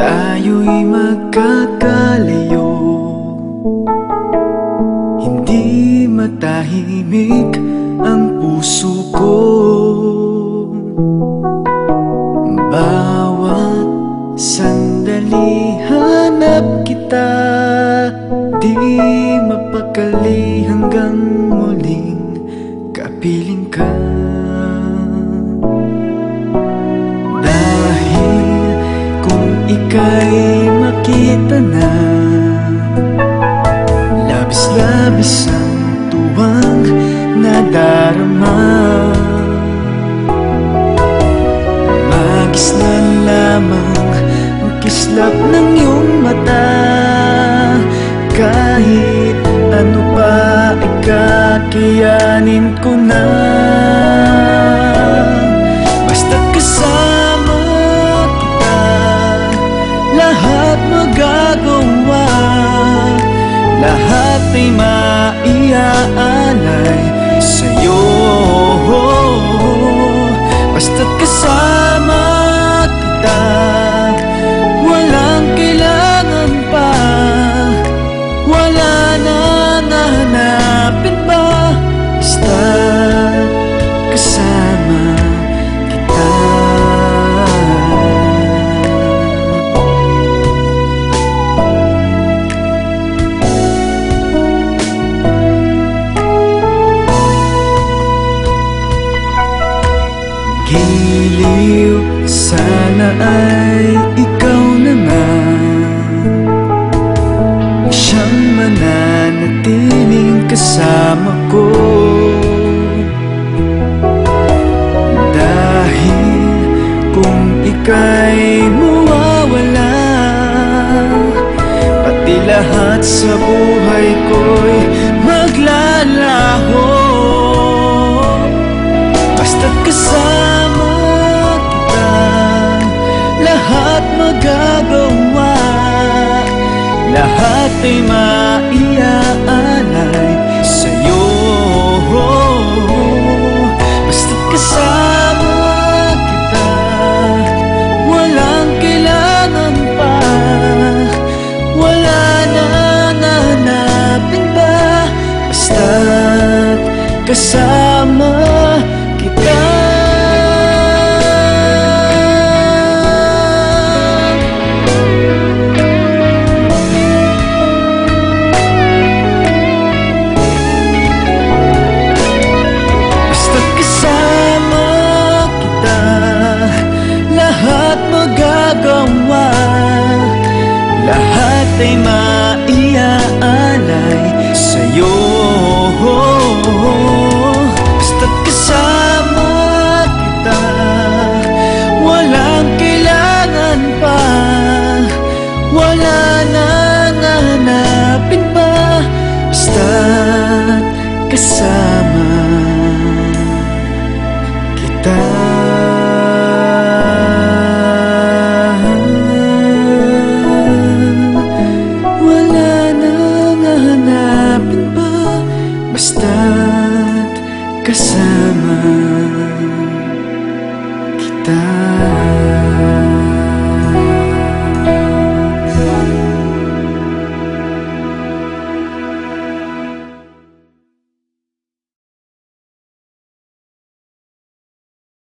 tayo'y magkakalayo. Hindi matahimik ang puso ko. Bawat sandali hanap kita, di mapakali hanggang muling kapiling ka. Dahil kung ika'y makita na, labis-labis ang tuwang nadarama. Magis na lamang ang kislap ng iyong mata. Kahit ano pa ay kakayanin ko na. Basta't kasama kita, lahat magagawa. Lahat ay maiaalay sa'yo. Basta't kasama kita, walang kailangan pa. Wala na nahanapin pa. Basta't kasama kita. Giliw, sana ay ikaw naman siyang mananatiling kasama ko. Dahil kung ika'y mawawala, pati lahat sa buhay ko'y maglalaho. Basta't kasama kita, lahat magagawa. Lahat ay maiaalay sa'yo. Basta't kasama kita, walang kailangan pa. Wala na nahanapin pa. Basta't kasama kita. Basta't kasama kita, lahat magagawa. Lahat ay maiaalay sa'yo. Basta't kasama kita, walang kailangan pa. Wala na nahanapin pa. Basta't kasama kita. Wala na nahanapin pa. Basta't kasama kita.